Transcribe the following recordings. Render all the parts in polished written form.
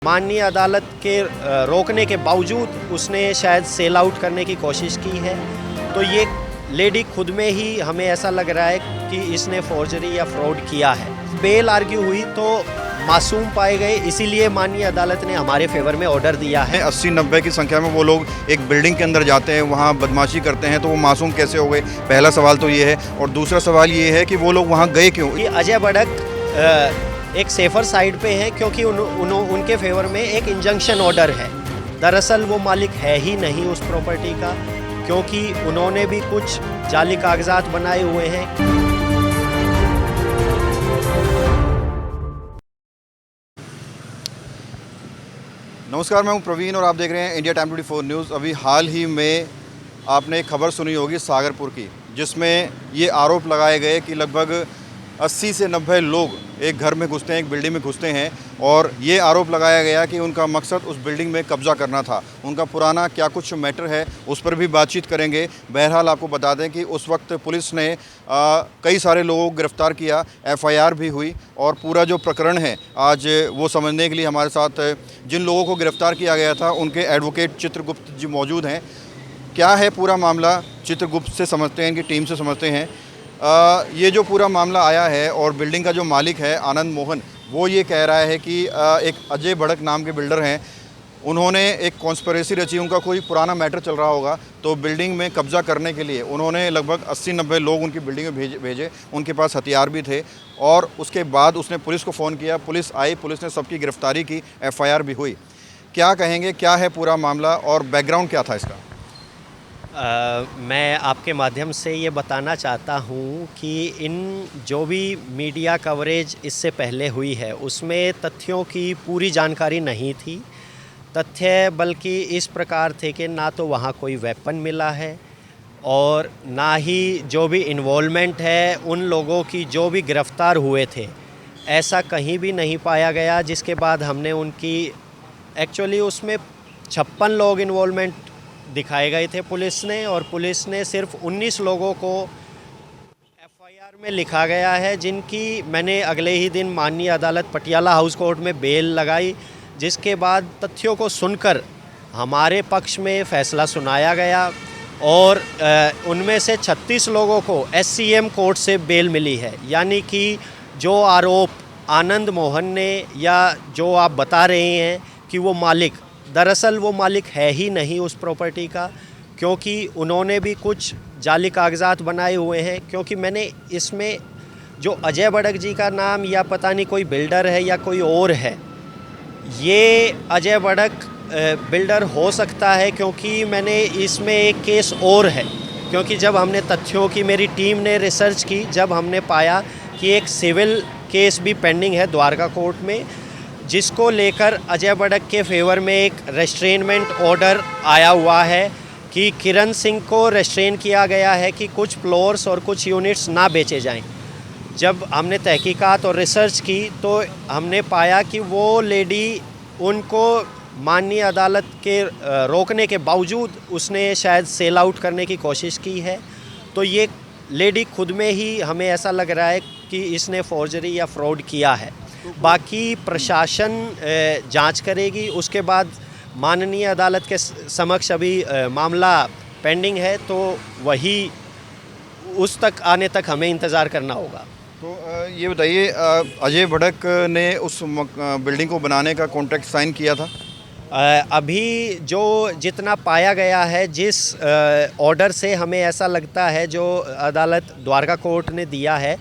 माननीय अदालत के रोकने के बावजूद उसने शायद सेल आउट करने की कोशिश की है। तो ये लेडी खुद में ही हमें ऐसा लग रहा है कि इसने फोर्जरी या फ्रॉड किया है। बेल आर्ग्यू हुई तो मासूम पाए गए, इसीलिए माननीय अदालत ने हमारे फेवर में ऑर्डर दिया है। 80-90 की संख्या में वो लोग एक बिल्डिंग के अंदर जाते हैं, वहाँ बदमाशी करते हैं, तो वो मासूम कैसे हो गए? पहला सवाल तो ये है। और दूसरा सवाल ये है कि वो लोग वहाँ गए क्यों? ये अजय बड़क एक सेफर साइड पे है क्योंकि उनके फेवर में एक इंजंक्शन ऑर्डर है। दरअसल वो मालिक है ही नहीं उस प्रॉपर्टी का, क्योंकि उन्होंने भी कुछ जाली कागजात बनाए हुए हैं। नमस्कार, मैं हूं प्रवीण और आप देख रहे हैं इंडिया टाइम 24 न्यूज़। अभी हाल ही में आपने एक खबर सुनी होगी सागरपुर की, जिसमें ये आरोप लगाए गए कि लगभग 80 से 90 लोग एक घर में घुसते हैं, एक बिल्डिंग में घुसते हैं, और ये आरोप लगाया गया कि उनका मकसद उस बिल्डिंग में कब्जा करना था। उनका पुराना क्या कुछ मैटर है उस पर भी बातचीत करेंगे। बहरहाल आपको बता दें कि उस वक्त पुलिस ने कई सारे लोगों को गिरफ़्तार किया, FIR भी हुई, और पूरा जो प्रकरण है आज वो समझने के लिए हमारे साथ जिन लोगों को गिरफ़्तार किया गया था उनके एडवोकेट चित्रगुप्त जी मौजूद हैं। क्या है पूरा मामला, चित्रगुप्त से समझते हैं, इनकी टीम से समझते हैं। ये जो पूरा मामला आया है और बिल्डिंग का जो मालिक है आनंद मोहन, वो ये कह रहा है कि एक अजय बड़क नाम के बिल्डर हैं, उन्होंने एक कॉन्स्पिरेसी रची। उनका कोई पुराना मैटर चल रहा होगा, तो बिल्डिंग में कब्जा करने के लिए उन्होंने लगभग 80-90 लोग उनकी बिल्डिंग में भेजे। उनके पास हथियार भी थे, और उसके बाद उसने पुलिस को फ़ोन किया, पुलिस आई, पुलिस ने सबकी गिरफ़्तारी की, FIR भी हुई। क्या कहेंगे, क्या है पूरा मामला और बैकग्राउंड क्या था इसका? मैं आपके माध्यम से ये बताना चाहता हूँ कि इन जो भी मीडिया कवरेज इससे पहले हुई है उसमें तथ्यों की पूरी जानकारी नहीं थी। तथ्य बल्कि इस प्रकार थे कि ना तो वहाँ कोई वेपन मिला है, और ना ही जो भी इन्वॉल्वमेंट है उन लोगों की जो भी गिरफ़्तार हुए थे, ऐसा कहीं भी नहीं पाया गया। जिसके बाद हमने उनकी एक्चुअली उसमें 56 लोग इन्वॉल्वमेंट दिखाए गए थे पुलिस ने, और पुलिस ने सिर्फ 19 लोगों को FIR में लिखा गया है, जिनकी मैंने अगले ही दिन माननीय अदालत पटियाला हाउस कोर्ट में बेल लगाई। जिसके बाद तथ्यों को सुनकर हमारे पक्ष में फ़ैसला सुनाया गया, और उनमें से 36 लोगों को SCM कोर्ट से बेल मिली है। यानी कि जो आरोप आनंद मोहन ने, या जो आप बता रहे हैं कि वो मालिक, दरअसल वो मालिक है ही नहीं उस प्रॉपर्टी का, क्योंकि उन्होंने भी कुछ जाली कागजात बनाए हुए हैं। क्योंकि मैंने इसमें जो अजय बड़क जी का नाम, या पता नहीं कोई बिल्डर है या कोई और है, ये अजय बड़क बिल्डर हो सकता है, क्योंकि मैंने इसमें एक केस और है। क्योंकि जब हमने तथ्यों की, मेरी टीम ने रिसर्च की, जब हमने पाया कि एक सिविल केस भी पेंडिंग है द्वारका कोर्ट में, जिसको लेकर अजय बड़क के फेवर में एक रेस्ट्रेनमेंट ऑर्डर आया हुआ है कि किरण सिंह को रेस्ट्रेन किया गया है कि कुछ फ्लोर्स और कुछ यूनिट्स ना बेचे जाएं। जब हमने तहकीकात और रिसर्च की तो हमने पाया कि वो लेडी, उनको माननीय अदालत के रोकने के बावजूद उसने शायद सेल आउट करने की कोशिश की है। तो ये लेडी खुद में ही हमें ऐसा लग रहा है कि इसने फोर्जरी या फ्रॉड किया है। बाकी प्रशासन जांच करेगी, उसके बाद माननीय अदालत के समक्ष अभी मामला पेंडिंग है, तो वही उस तक आने तक हमें इंतज़ार करना होगा। तो ये बताइए, अजय बड़क ने उस बिल्डिंग को बनाने का कॉन्ट्रैक्ट साइन किया था? अभी जो जितना पाया गया है, जिस ऑर्डर से हमें ऐसा लगता है जो अदालत द्वारका कोर्ट ने दिया है,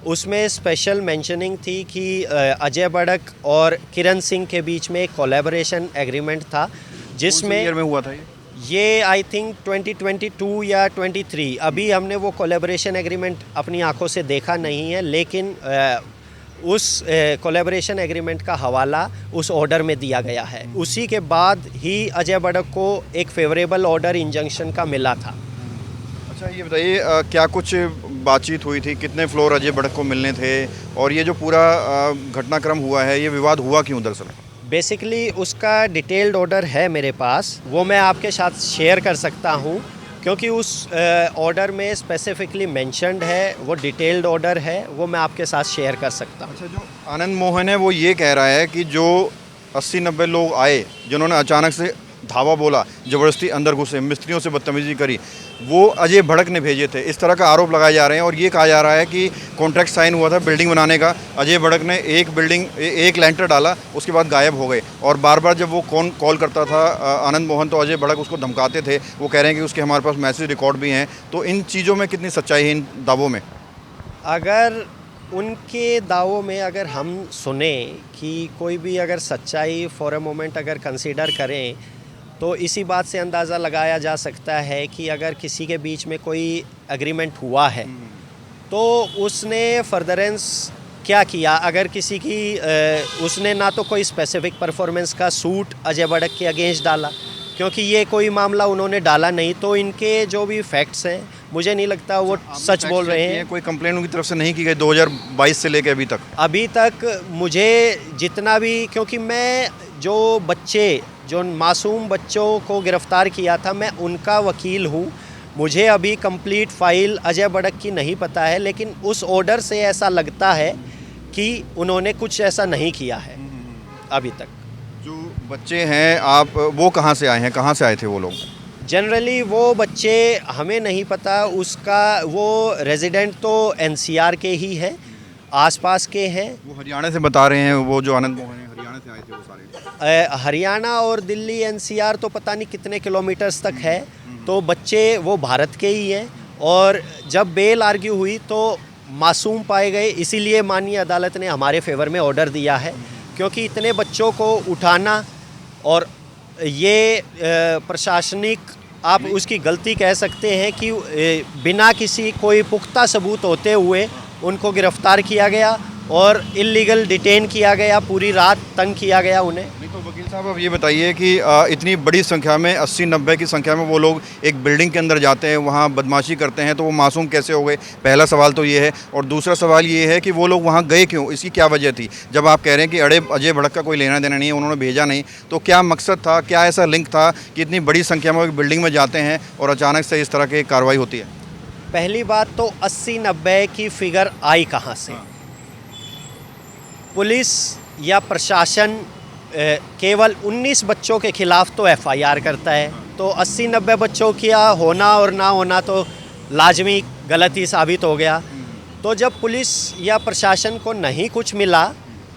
उसमें स्पेशल मेंशनिंग थी कि अजय बड़क और किरण सिंह के बीच में एक कोलैबोरेशन एग्रीमेंट था, जिसमें ईयर में हुआ था ये आई थिंक 2022 या 23। अभी हमने वो कोलैबोरेशन एग्रीमेंट अपनी आंखों से देखा नहीं है, लेकिन उस कोलैबोरेशन एग्रीमेंट का हवाला उस ऑर्डर में दिया गया है। उसी के बाद ही अजय बड़क को एक फेवरेबल ऑर्डर इंजंक्शन का मिला था। अच्छा, ये बताइए, क्या कुछ बातचीत हुई थी, कितने फ्लोर अजय बड़क को मिलने थे, और ये जो पूरा घटनाक्रम हुआ है, ये विवाद हुआ क्यों दरअसल? बेसिकली उसका डिटेल्ड ऑर्डर है मेरे पास, वो मैं आपके साथ शेयर कर सकता हूँ, क्योंकि उस ऑर्डर में स्पेसिफिकली मेंशन्ड है, वो डिटेल्ड ऑर्डर है, वो मैं आपके साथ शेयर कर सकता हूँ। अच्छा, जो आनंद मोहन है वो ये कह रहा है कि जो 80-90 लोग आए जिन्होंने अचानक से धावा बोला, ज़बरदस्ती अंदर घुसे, मिस्त्रियों से बदतमीज़ी करी, वो अजय भड़क ने भेजे थे, इस तरह का आरोप लगाए जा रहे हैं। और ये कहा जा रहा है कि कॉन्ट्रैक्ट साइन हुआ था बिल्डिंग बनाने का, अजय भड़क ने एक लेंटर डाला, उसके बाद गायब हो गए। और बार बार जब वो कॉल करता था आनंद मोहन, तो अजय भड़क उसको धमकाते थे। वो कह रहे हैं कि उसके हमारे पास मैसेज रिकॉर्ड भी हैं। तो इन चीज़ों में कितनी सच्चाई है, इन दावों में? अगर उनके दावों में अगर हम सुने कि कोई भी अगर सच्चाई फॉर अ मोमेंट अगर कंसीडर करें, तो इसी बात से अंदाज़ा लगाया जा सकता है कि अगर किसी के बीच में कोई एग्रीमेंट हुआ है तो उसने फर्दरेंस क्या किया। अगर किसी की उसने ना तो कोई स्पेसिफिक परफॉर्मेंस का सूट अजय भड़क के अगेंस्ट डाला, क्योंकि ये कोई मामला उन्होंने डाला नहीं, तो इनके जो भी फैक्ट्स हैं मुझे नहीं लगता वो सच बोल रहे हैं। कोई कंप्लेंट उनकी तरफ से नहीं की गई 2022 से लेकर अभी तक मुझे जितना भी, क्योंकि मैं जो मासूम बच्चों को गिरफ़्तार किया था मैं उनका वकील हूँ, मुझे अभी कंप्लीट फ़ाइल अजय भड़क की नहीं पता है, लेकिन उस ऑर्डर से ऐसा लगता है कि उन्होंने कुछ ऐसा नहीं किया है अभी तक। जो बच्चे हैं, आप वो कहाँ से आए हैं, कहाँ से आए थे वो लोग? जनरली वो बच्चे हमें नहीं पता, उसका वो रेजिडेंट तो एनसीआर के ही है, आसपास के हैं। वो हरियाणा से बता रहे हैं, वो जो आनंद मोहन है हरियाणा से आए थे वो सारे। हरियाणा और दिल्ली एनसीआर तो पता नहीं कितने किलोमीटर्स तक है, तो बच्चे वो भारत के ही हैं। और जब बेल आर्ग्यू हुई तो मासूम पाए गए, इसीलिए माननीय अदालत ने हमारे फेवर में ऑर्डर दिया है, क्योंकि इतने बच्चों को उठाना और ये प्रशासनिक आप उसकी गलती कह सकते हैं कि बिना किसी कोई पुख्ता सबूत होते हुए उनको गिरफ़्तार किया गया और इल्लीगल डिटेन किया गया, पूरी रात तंग किया गया उन्हें। नहीं तो वकील साहब, अब ये बताइए कि इतनी बड़ी संख्या में 80-90 की संख्या में वो लोग एक बिल्डिंग के अंदर जाते हैं, वहाँ बदमाशी करते हैं, तो वो मासूम कैसे हो गए? पहला सवाल तो ये है। और दूसरा सवाल ये है कि वो लोग वहाँ गए क्यों, इसकी क्या वजह थी? जब आप कह रहे हैं कि अजय भड़क का कोई लेना देना नहीं है, उन्होंने भेजा नहीं, तो क्या मकसद था, क्या ऐसा लिंक था कि इतनी बड़ी संख्या में बिल्डिंग में जाते हैं और अचानक से इस तरह की कार्रवाई होती है? पहली बात तो 80-90 की फिगर आई कहाँ से? पुलिस या प्रशासन केवल 19 बच्चों के खिलाफ तो एफआईआर करता है, तो 80-90 बच्चों का होना और ना होना तो लाजमी गलती साबित हो गया। तो जब पुलिस या प्रशासन को नहीं कुछ मिला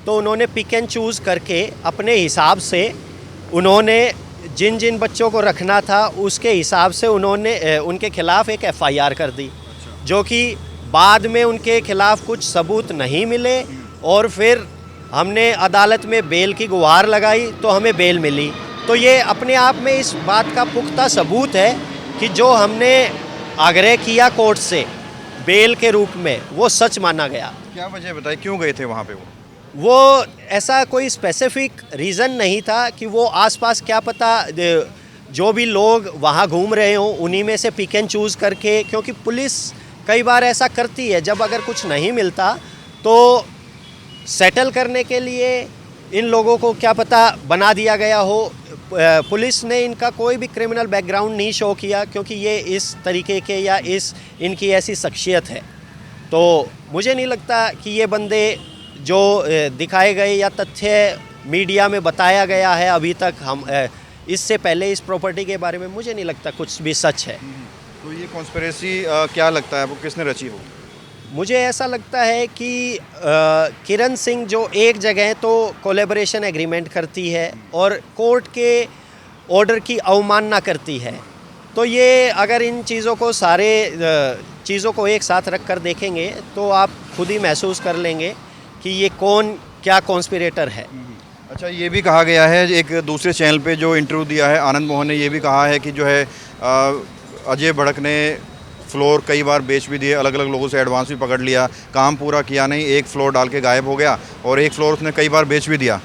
तो उन्होंने पिक एंड चूज़ करके अपने हिसाब से उन्होंने जिन जिन बच्चों को रखना था उसके हिसाब से उन्होंने उनके खिलाफ़ एक एफआईआर कर दी, जो कि बाद में उनके खिलाफ़ कुछ सबूत नहीं मिले और फिर हमने अदालत में बेल की गुहार लगाई तो हमें बेल मिली। तो ये अपने आप में इस बात का पुख्ता सबूत है कि जो हमने आग्रह किया कोर्ट से बेल के रूप में वो सच माना गया। क्या वजह बताइए, क्यों गए थे वहाँ पे? वो ऐसा कोई स्पेसिफिक रीज़न नहीं था कि वो आसपास, क्या पता जो भी लोग वहाँ घूम रहे हों उन्हीं में से पिक एंड चूज़ करके, क्योंकि पुलिस कई बार ऐसा करती है, जब अगर कुछ नहीं मिलता तो सेटल करने के लिए इन लोगों को क्या पता बना दिया गया हो। पुलिस ने इनका कोई भी क्रिमिनल बैकग्राउंड नहीं शो किया, क्योंकि ये इस तरीके के या इनकी ऐसी शख्सियत है। तो मुझे नहीं लगता कि ये बंदे जो दिखाए गए या तथ्य मीडिया में बताया गया है अभी तक, हम इससे पहले इस प्रॉपर्टी के बारे में मुझे नहीं लगता कुछ भी सच है। तो ये कॉन्स्पिरेसी क्या लगता है आपको, किसने रची हो? मुझे ऐसा लगता है कि किरण सिंह जो एक जगह तो कोलैबोरेशन एग्रीमेंट करती है और कोर्ट के ऑर्डर की अवमानना करती है, तो ये अगर इन चीज़ों को चीज़ों को एक साथ रख कर देखेंगे तो आप खुद ही महसूस कर लेंगे कि ये कौन क्या कॉन्स्पिरेटर है। अच्छा, ये भी कहा गया है, एक दूसरे चैनल पे जो इंटरव्यू दिया है आनंद मोहन ने ये भी कहा है कि जो है अजय भड़क ने फ्लोर कई बार बेच भी दिए, अलग अलग लोगों से एडवांस भी पकड़ लिया, काम पूरा किया नहीं, एक फ्लोर डाल के गायब हो गया और एक फ्लोर उसने कई बार बेच भी दिया।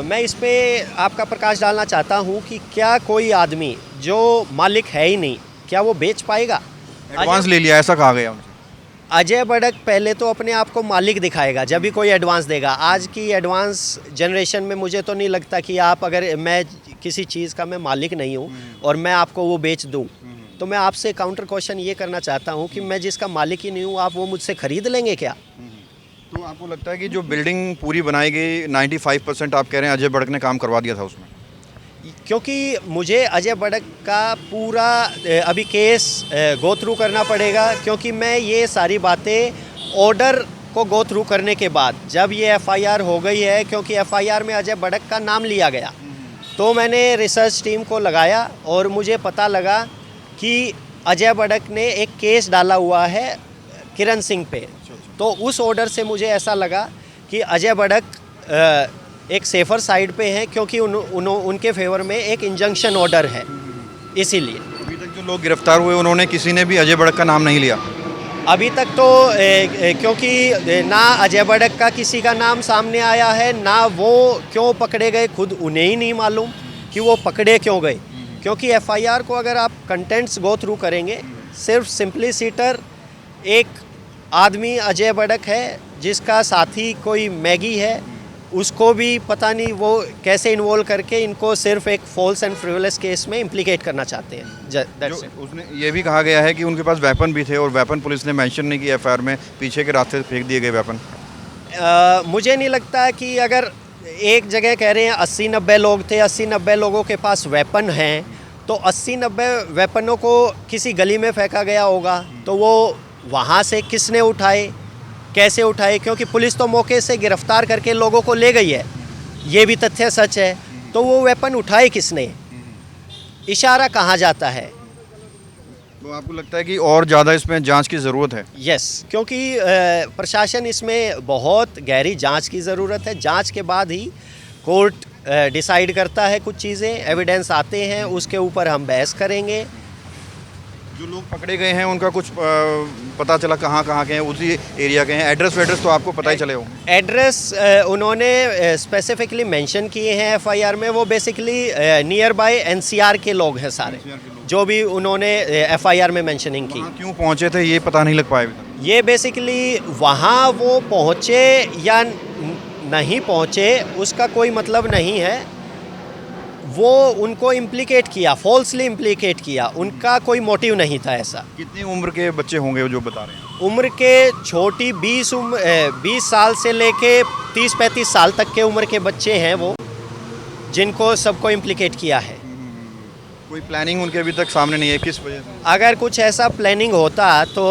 मैं इस पे आपका प्रकाश डालना चाहता हूँ कि क्या कोई आदमी जो मालिक है ही नहीं, क्या वो बेच पाएगा? एडवांस ले लिया, ऐसा कहा गया उनसे। अजय भड़क पहले तो अपने आप को मालिक दिखाएगा जब भी कोई एडवांस देगा। आज की एडवांस जनरेशन में मुझे तो नहीं लगता कि आप, अगर मैं किसी चीज़ का मैं मालिक नहीं हूँ और मैं आपको वो बेच दूँ, तो मैं आपसे काउंटर क्वेश्चन ये करना चाहता हूँ कि मैं जिसका मालिक ही नहीं हूँ, आप वो मुझसे ख़रीद लेंगे क्या? तो आपको लगता है कि जो बिल्डिंग पूरी बनाई गई 95% आप कह रहे हैं अजय बड़क ने काम करवा दिया था उसमें? क्योंकि मुझे अजय बड़क का पूरा अभी केस गो थ्रू करना पड़ेगा, क्योंकि मैं ये सारी बातें ऑर्डर को गो थ्रू करने के बाद जब ये एफआईआर हो गई है, क्योंकि एफआईआर में अजय बड़क का नाम लिया गया, तो मैंने रिसर्च टीम को लगाया और मुझे पता लगा कि अजय बड़क ने एक केस डाला हुआ है किरण सिंह पे। तो उस ऑर्डर से मुझे ऐसा लगा कि अजय बड़क एक सेफर साइड पे है, क्योंकि उनके फेवर में एक इंजंक्शन ऑर्डर है, इसीलिए। अभी तक जो लोग गिरफ्तार हुए उन्होंने किसी ने भी अजय बड़क का नाम नहीं लिया अभी तक तो क्योंकि ना अजय बड़क का किसी का नाम सामने आया है, ना वो क्यों पकड़े गए खुद उन्हें ही नहीं मालूम कि वो पकड़े क्यों गए। क्योंकि एफआईआर को अगर आप कंटेंट्स गो थ्रू करेंगे, सिर्फ सिंपलीसीटर एक आदमी अजय बड़क है जिसका साथी कोई मैगी है, उसको भी पता नहीं वो कैसे इन्वॉल्व करके इनको सिर्फ एक फॉल्स एंड फ्रिवलेस केस में इम्प्लीकेट करना चाहते हैं। उसने ये भी कहा गया है कि उनके पास वेपन भी थे और वेपन पुलिस ने मेंशन नहीं किया एफआईआर में, पीछे के रास्ते से फेंक दिए गए वेपन। मुझे नहीं लगता कि अगर एक जगह कह रहे हैं 80-90 लोग थे, 80-90 लोगों के पास वेपन हैं, तो 80-90 वेपनों को किसी गली में फेंका गया होगा, तो वो वहाँ से किसने उठाए, कैसे उठाए? क्योंकि पुलिस तो मौके से गिरफ्तार करके लोगों को ले गई है, ये भी तथ्य सच है। तो वो वेपन उठाए किसने, इशारा कहाँ जाता है? तो आपको लगता है कि और ज़्यादा इसमें जांच की ज़रूरत है? यस, क्योंकि प्रशासन इसमें बहुत गहरी जांच की ज़रूरत है। जांच के बाद ही कोर्ट डिसाइड करता है कुछ चीज़ें, एविडेंस आते हैं, उसके ऊपर हम बहस करेंगे। जो लोग पकड़े गए हैं उनका कुछ पता चला कहाँ कहाँ के हैं, उसी एरिया के हैं? एड्रेस वेड्रेस तो आपको पता ही चले हो? एड्रेस उन्होंने स्पेसिफिकली मेंशन किए हैं एफआईआर में, वो बेसिकली नियर बाय एनसीआर के लोग हैं सारे, जो भी उन्होंने एफआईआर में मेंशनिंग की। क्यों पहुँचे थे ये पता नहीं लग पाया अभी तक। ये बेसिकली वहाँ वो पहुँचे या नहीं पहुँचे उसका कोई मतलब नहीं है, वो उनको इम्प्लीकेट किया, फॉल्सली इम्प्लीकेट किया, उनका कोई मोटिव नहीं था ऐसा। कितनी उम्र के बच्चे होंगे जो बता रहे हैं? उम्र के छोटी 20 साल से लेके 30-35 साल तक के उम्र के बच्चे हैं वो, जिनको सबको इम्प्लीकेट किया है। कोई प्लानिंग उनके अभी तक सामने नहीं है, किस वजह से? अगर कुछ ऐसा प्लानिंग होता तो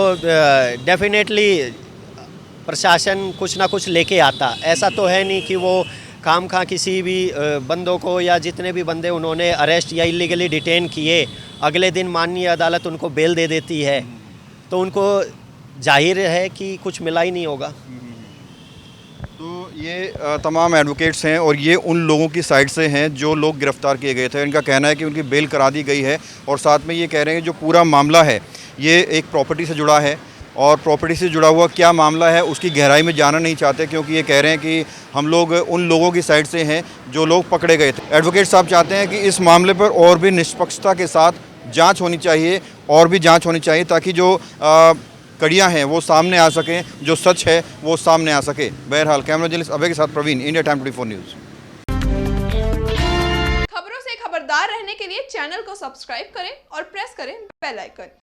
डेफिनेटली प्रशासन कुछ ना कुछ लेके आता। ऐसा तो है नहीं कि वो काम खा किसी भी बंदों को या जितने भी बंदे उन्होंने अरेस्ट या इलीगली डिटेन किए, अगले दिन माननीय अदालत उनको बेल दे देती है, तो उनको जाहिर है कि कुछ मिला ही नहीं होगा। तो ये तमाम एडवोकेट्स हैं और ये उन लोगों की साइड से हैं जो लोग गिरफ्तार किए गए थे। इनका कहना है कि उनकी बेल करा दी गई है और साथ में ये कह रहे हैं जो पूरा मामला है ये एक प्रॉपर्टी से जुड़ा है और प्रॉपर्टी से जुड़ा हुआ क्या मामला है उसकी गहराई में जाना नहीं चाहते, क्योंकि ये कह रहे हैं कि हम लोग उन लोगों की साइड से हैं जो लोग पकड़े गए थे। एडवोकेट साहब चाहते हैं कि इस मामले पर और भी निष्पक्षता के साथ जांच होनी चाहिए और भी जांच होनी चाहिए, ताकि जो कड़ियाँ हैं वो सामने आ सकें, जो सच है वो सामने आ सके। बहरहाल कैमरा जर्नलिस्ट अभय के साथ प्रवीण, इंडिया टाइम 24 न्यूज़। खबरों से खबरदार रहने के लिए चैनल को सब्सक्राइब करें और प्रेस करें बेल आइकन।